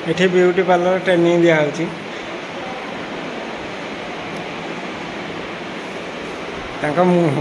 ये beauty parlour training दिया मुँह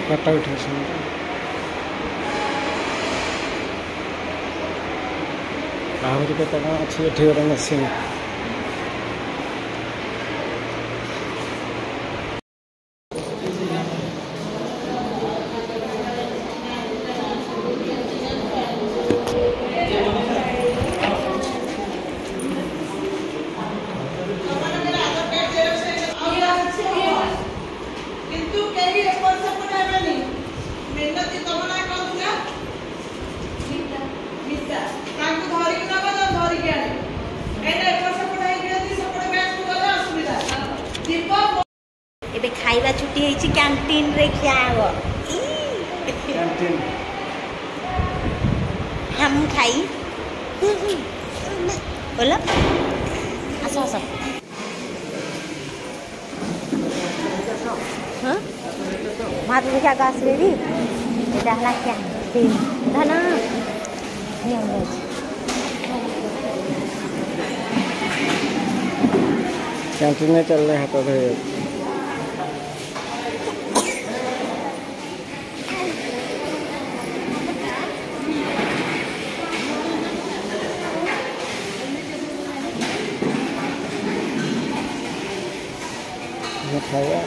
कट उठे आहरी के अच्छी ये गोटे मेसीन एबे खाइबा छुट्टी होइछि कैंटीन रे खियाबो कैंटीन हम खाई बोलो आसो आसो हाँ मात देखा गास रेडी एटा हला कैंटीन धना ये हम कैंटीन में चल रहे हैं तो खाया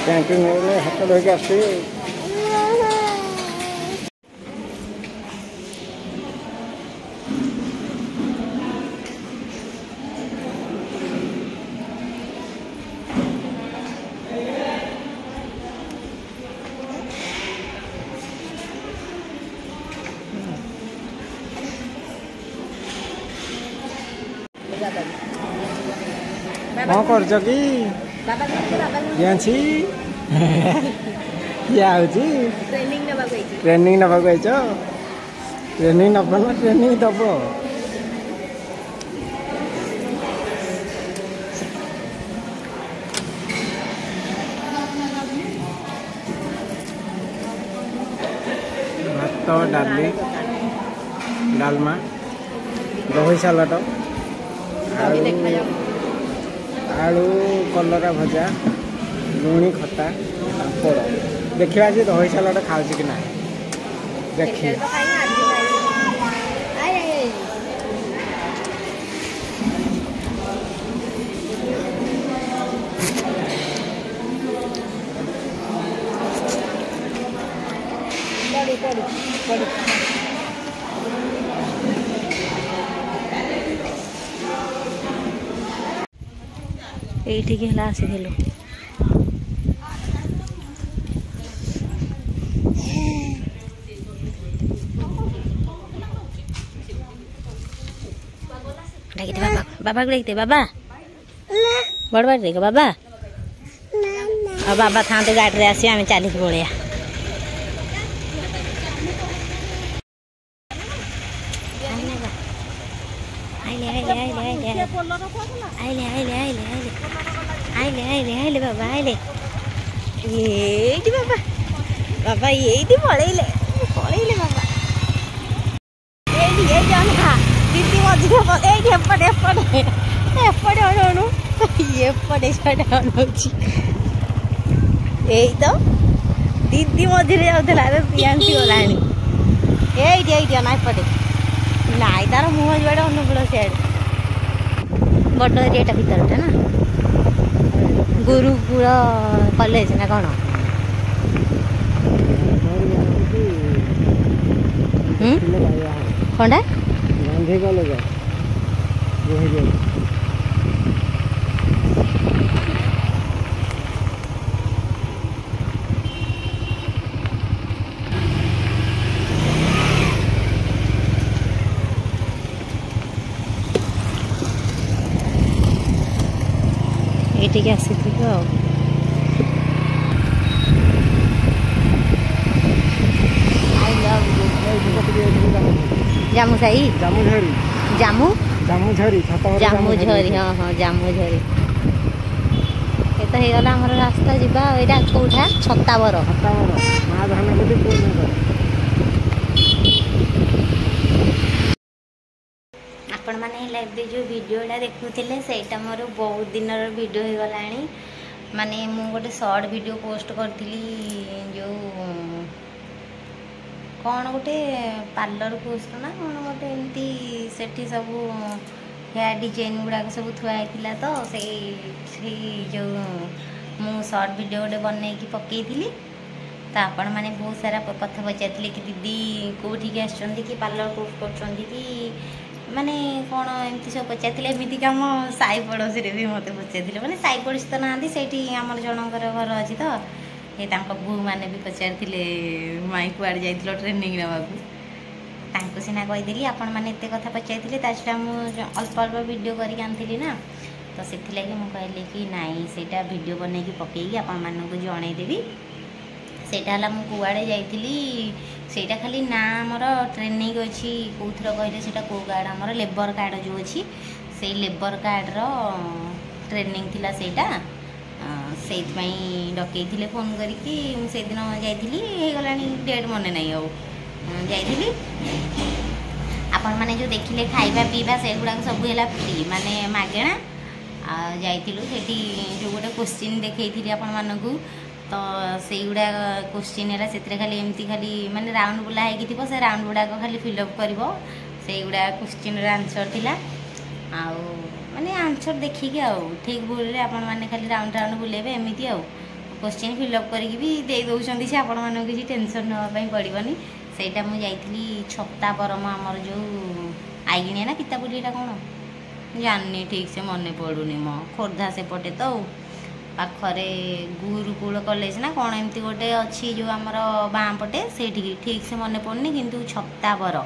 कैंटीन में हाथ धोके आसी कौन कर कि ट्रेनिंग नवा ट्रेनिंग नब ना ट्रेनिंग दब भात डाली डालमा दही सालाड आलू कलरा भजा लुणी खटा पापड़ देखा जी दही सालाड खाऊ कि ना देखिए ଏଇଠିକି ହେଲା ଆସିଥିଲୁ। ଡାକିଦେ ବାବା, ବାବାକୁ ଡାକିଦେ ବାବା, ବଡ଼ ବାଡ଼ି ଦେଖ ବାବା। ଆଉ ବାବା ଥାନ୍ତେ ଗାଡ଼ିରେ ଆସିବେ, ଆମେ ଚାଲିକି ପଳେଇବା। ଆଇଲେ ଆଇଲେ ଆଇଲେ ଆଇଲେ ଆଇଲେ ଆଇଲେ ଆଇଲେ ଆଇଲେ ଆଇଲେ ଆଇଲେ ବାବା ଆଇଲେ। ଏଇଠି ବାବା, ବାବା ଏଇଠି ପଳେଇଲେ ପଳେଇଲେ ବାବା। ଏଇଠି ଏଇଠି ଅନେକା ଦିଦି ମଝିରେ ଏଇଠି ଏପଟେ ଏପଟେ ଏପଟେ ଅନଉନୁ, ଏପଟେ ସେପଟେ ଅନଉଛି। ଏଇ ତ ଦିଦି ମଝିରେ ଯାଉଥିଲା, ଏବେ ପିଆନ୍ତି ଗଲାଣି। ଏଇଠି ଏଇଠି ଅନା ଏପଟେ। ନାଇଁ ତାର ମୁହଁ ଯୁଆଡ଼େ ଅନୁକୂଳ ସିଆଡ଼େ। ବଡ଼ ଏରିଆଟା ଭିତରଟା ନା, ଗୁରୁକୁଳ କଲେଜ ନା କ'ଣ? କଣଟା? ଗାନ୍ଧୀ କଲେଜ। ଏଇଠିକି ଆସିଥିଲୁ ଆଉ। ଜାମୁସାହି, ଜାମୁଝରି, ଜାମୁ ଜାମୁଝରି, ଜାମୁଝରି, ହଁ ହଁ ଜାମୁଝରି। ଏ ତ ହେଇଗଲା ଆମର ରାସ୍ତା ଯିବା। ଏଇଟା କୋଉଠା? ଛତାବର। ମା ଧାନପତି ପୁଅ। ଆପଣମାନେ ଏବେ ଯେଉଁ ଭିଡ଼ିଓଟା ଦେଖୁଥିଲେ ସେଇଟା ମୋର ବହୁତ ଦିନର ଭିଡ଼ିଓ ହେଇଗଲାଣି। ମାନେ ମୁଁ ଗୋଟେ ସର୍ଟ ଭିଡ଼ିଓ ପୋଷ୍ଟ କରିଥିଲି, ଯେଉଁ କ'ଣ ଗୋଟେ ପାର୍ଲର ପୋଷ୍ଟ ନା କ'ଣ ଗୋଟେ ଏମିତି, ସେଠି ସବୁ ହେୟାର ଡିଜାଇନ୍ ଗୁଡ଼ାକ ସବୁ ଥୁଆ ହେଇଥିଲା। ତ ସେଇ ଯେଉଁ ମୁଁ ସର୍ଟ ଭିଡ଼ିଓ ଗୋଟେ ବନେଇକି ପକେଇଥିଲି। ତ ଆପଣମାନେ ବହୁତ ସାରା କଥା ପଚାରିଥିଲେ କି ଦିଦି କେଉଁଠିକି ଆସିଛନ୍ତି, କି ପାର୍ଲର କୋର୍ସ କରୁଛନ୍ତି, କି ମାନେ କ'ଣ ଏମିତି ସବୁ ପଚାରିଥିଲେ। ଏମିତିକି ଆମ ସାଇ ପଡ଼ୋଶୀରେ ବି ମୋତେ ପଚାରିଥିଲେ। ମାନେ ସାଇ ପଡ଼ୋଶୀ ତ ନାହାନ୍ତି, ସେଇଠି ଆମର ଜଣଙ୍କର ଘର ଅଛି। ତ ଏ ତାଙ୍କ ବୋହୂମାନେ ବି ପଚାରିଥିଲେ, ମାଇଁ କୁଆଡ଼େ ଯାଇଥିଲ ଟ୍ରେନିଂ ନେବାକୁ। ତାଙ୍କୁ ସିନା କହିଦେଲି, ଆପଣମାନେ ଏତେ କଥା ପଚାରିଥିଲେ, ତା ଛଡ଼ା ମୁଁ ଅଳ୍ପ ଅଳ୍ପ ଭିଡ଼ିଓ କରିକି ଆଣିଥିଲି ନା। ତ ସେଥିଲାଗି ମୁଁ କହିଲି କି ନାଇଁ, ସେଇଟା ଭିଡ଼ିଓ ବନେଇକି ପକେଇକି ଆପଣମାନଙ୍କୁ ଜଣେଇଦେବି। ସେଇଟା ହେଲା ମୁଁ କୁଆଡ଼େ ଯାଇଥିଲି, ସେଇଟା ଖାଲି ନା ଆମର ଟ୍ରେନିଂ ଅଛି। କେଉଁଥର କହିଲେ ସେଇଟା କେଉଁ କାର୍ଡ଼, ଆମର ଲେବର କାର୍ଡ଼ ଯେଉଁ ଅଛି, ସେଇ ଲେବର କାର୍ଡ଼ର ଟ୍ରେନିଂ ଥିଲା ସେଇଟା। ସେଇଥିପାଇଁ ଡକେଇଥିଲେ ଫୋନ୍ କରିକି। ମୁଁ ସେଇଦିନ ଯାଇଥିଲି, ହେଇଗଲାଣି ଡେଟ୍ ମନେ ନାହିଁ ଆଉ। ଯାଇଥିଲି, ଆପଣମାନେ ଯେଉଁ ଦେଖିଲେ ଖାଇବା ପିଇବା ସେଗୁଡ଼ାକ ସବୁ ହେଲା ଫ୍ରି, ମାନେ ମାଗେଣା। ଆଉ ଯାଇଥିଲୁ ସେଇଠି ଯେଉଁ ଗୋଟେ କୋଶ୍ଚିନ୍ ଦେଖେଇଥିଲି ଆପଣମାନଙ୍କୁ, ତ ସେଇଗୁଡ଼ା କୋଶ୍ଚିନ୍ ହେଲା, ସେଥିରେ ଖାଲି ଏମିତି ଖାଲି ମାନେ ରାଉଣ୍ଡ ବୁଲା ହେଇକି ଥିବ, ସେ ରାଉଣ୍ଡ ଗୁଡ଼ାକ ଖାଲି ଫିଲ୍ଅପ୍ କରିବ। ସେଇଗୁଡ଼ା କୋଶ୍ଚିନ୍ର ଆନ୍ସର୍ ଥିଲା। ଆଉ ମାନେ ଆନ୍ସର୍ ଦେଖିକି ଆଉ ଠିକ୍ ଭୁଲରେ ଆପଣମାନେ ଖାଲି ରାଉଣ୍ଡ ରାଉଣ୍ଡ ବୁଲେଇବେ, ଏମିତି ଆଉ। କୋଶ୍ଚିନ୍ ଫିଲ୍ଅପ୍ କରିକି ବି ଦେଇ ଦେଉଛନ୍ତି, ସେ ଆପଣମାନଙ୍କୁ କିଛି ଟେନସନ୍ ନେବା ପାଇଁ ପଡ଼ିବନି। ସେଇଟା ମୁଁ ଯାଇଥିଲି ଛତାବରମ, ଆମର ଯେଉଁ ଆଇଗିଣିଆ ନା ପିତାପୁଲି, ଏଇଟା କ'ଣ ଜାଣିନି ଠିକ୍ ସେ ମନେ ପଡ଼ୁନି ମ, ଖୋର୍ଦ୍ଧା ସେପଟେ ତ ଆଉ। ପାଖରେ ଗୁରୁକୁଳ କଲେଜ ନା କ'ଣ ଏମିତି ଗୋଟେ ଅଛି, ଯେଉଁ ଆମର ବାଁ ପଟେ, ସେଇଠିକି ଠିକ୍ ସେ ମନେ ପଡ଼ୁନି, କିନ୍ତୁ ଛତାବର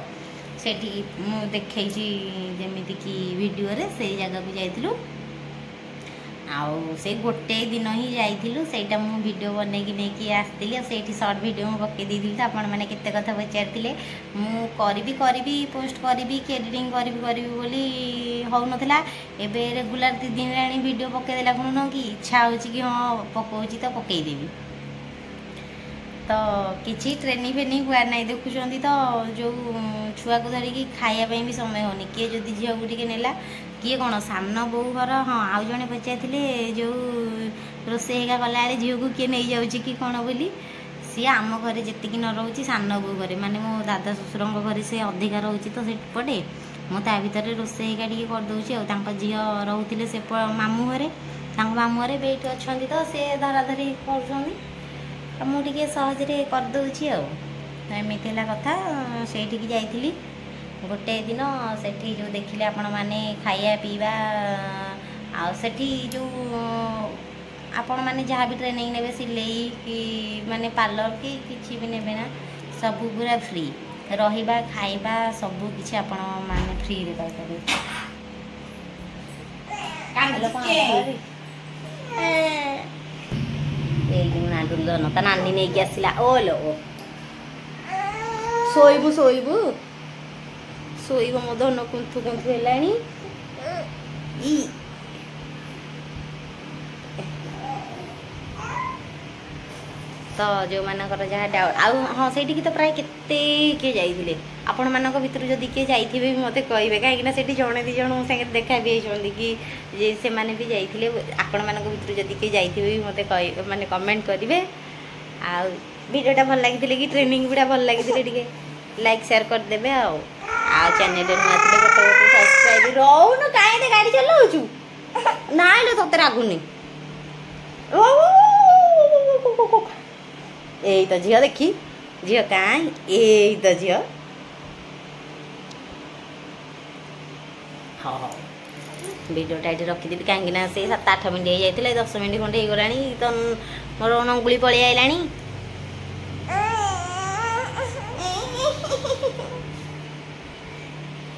ସେଠି ମୁଁ ଦେଖେଇଛି ଯେମିତିକି ଭିଡ଼ିଓରେ, ସେଇ ଜାଗାକୁ ଯାଇଥିଲୁ। ଆଉ ସେଇ ଗୋଟେ ଦିନ ହିଁ ଯାଇଥିଲୁ, ସେଇଟା ମୁଁ ଭିଡ଼ିଓ ବନେଇକି ନେଇକି ଆସିଥିଲି। ଆଉ ସେଇଠି ସର୍ଟ ଭିଡ଼ିଓ ମୁଁ ପକେଇ ଦେଇଥିଲି। ତ ଆପଣମାନେ କେତେ କଥା ପଚାରିଥିଲେ, ମୁଁ କରିବି ପୋଷ୍ଟ କରିବି କି ଏଡ଼ିଟିଂ କରିବି ବୋଲି ହେଉନଥିଲା। ଏବେ ରେଗୁଲାର 2 ଦିନ ହେଲାଣି ଭିଡ଼ିଓ ପକେଇଦେଲା କ'ଣ ନୁହଁ କି, ଇଚ୍ଛା ହେଉଛି କି ହଁ ପକଉଛି ତ ପକେଇଦେବି। ତ କିଛି ଟ୍ରେନିଂ ଫେନିଂ କୁଆଡ଼େ ନାହିଁ, ଦେଖୁଛନ୍ତି ତ ଯେଉଁ ଛୁଆକୁ ଧରିକି ଖାଇବା ପାଇଁ ବି ସମୟ ହେଉନି। କିଏ ଯଦି ଝିଅକୁ ଟିକେ ନେଲା, କିଏ କ'ଣ ସାନ ବୋଉ ଘର। ହଁ, ଆଉ ଜଣେ ପଚାରିଥିଲେ ଯେଉଁ ରୋଷେଇ ହେରିକା କଲାବେଳେ ଝିଅକୁ କିଏ ନେଇଯାଉଛି କି କ'ଣ ବୋଲି। ସିଏ ଆମ ଘରେ ଯେତିକି ନ ରହୁଛି, ସାନ ବୋଉ ଘରେ, ମାନେ ମୋ ଦାଦା ଶ୍ୱଶୁରଙ୍କ ଘରେ ସେ ଅଧିକା ରହୁଛି, ତ ସେପଟେ ମୁଁ ତା ଭିତରେ ରୋଷେଇ ହେରିକା ଟିକେ କରିଦେଉଛି ଆଉ। ତାଙ୍କ ଝିଅ ରହୁଥିଲେ ସେ ମାମୁଁ ଘରେ, ତାଙ୍କ ମାମୁଁ ଘରେ ଏବେ ଏଇଠି ଅଛନ୍ତି, ତ ସେ ଧରାଧରି କରୁଛନ୍ତି, ମୁଁ ଟିକେ ସହଜରେ କରିଦେଉଛି ଆଉ। ଏମିତି ହେଲା କଥା। ସେଇଠିକି ଯାଇଥିଲି ଗୋଟେ ଦିନ, ସେଠି ଯେଉଁ ଦେଖିଲେ ଆପଣମାନେ ଖାଇବା ପିଇବା, ଆଉ ସେଠି ଯେଉଁ ଆପଣମାନେ ଯାହା ବି ଟ୍ରେନିଂ ନେବେ, ସିଲେଇ କି ମାନେ ପାର୍ଲର କି କିଛି ବି ନେବେ ନା, ସବୁ ପୁରା ଫ୍ରି। ରହିବା ଖାଇବା ସବୁ କିଛି ଆପଣମାନେ ଫ୍ରିରେ ପାଇପାରିବେ। ଏଇ ଯେଉଁ ନାଣ୍ଡୁଲ ଧନ ତା ନାନୀ ନେଇକି ଆସିଲା। ଓଲୋ ଶୋଇବୁ ଶୋଇବୁ ଶୋଇବ ମୋ ଧନ, କୁନ୍ଥୁ କୁନ୍ଥୁ ହେଲାଣି। ଇ ତ ଯେଉଁମାନଙ୍କର ଯାହା ଡାଉଟ୍, ଆଉ ହଁ ସେଇଠିକି ତ ପ୍ରାୟ କେତେ କିଏ ଯାଇଥିଲେ। ଆପଣମାନଙ୍କ ଭିତରୁ ଯଦି କିଏ ଯାଇଥିବେ ବି ମୋତେ କହିବେ, କାହିଁକିନା ସେଠି ଜଣେ ଦୁଇ ଜଣ ମୋ ସାଙ୍ଗରେ ଦେଖା ବି ହେଇଛନ୍ତି କି ଯେ ସେମାନେ ବି ଯାଇଥିଲେ। ଆପଣମାନଙ୍କ ଭିତରୁ ଯଦି କିଏ ଯାଇଥିବେ ବି ମୋତେ କହିବେ, ମାନେ କମେଣ୍ଟ କରିବେ। ଆଉ ଭିଡ଼ିଓଟା ଭଲ ଲାଗିଥିଲେ କି ଟ୍ରେନିଂ ଗୁଡ଼ା ଭଲ ଲାଗିଥିଲେ ଟିକେ ଲାଇକ୍ ସେୟାର କରିଦେବେ। ଆଉ ଚ୍ୟାନେଲରେ ନୂଆ ଥିଲେ ଗୋଟେ ସବସ୍କ୍ରାଇବ୍। ରହୁନୁ କାହିଁକି ଗାଡ଼ି ଚଲାଉଛୁ? ନାଇଁ ଲୋ ତତେ ରାଗୁନି। ଏଇ ତ ଝିଅ, ଦେଖି ଝିଅ କାଇଁ, ଏଇ ତ ଝିଅ। ହଉ ଭିଡ଼ିଓଟା ଏଠି ରଖିଦେବି, କାହିଁକିନା ସେଇ 7-8 ମିନିଟ୍ ହେଇଯାଇଥିଲା, 10 ମିନିଟ୍ ଖଣ୍ଡେ ହେଇଗଲାଣି ତ ମୋର ଅଙ୍ଗୁଳି ପଳେଇ ଆଇଲାଣି।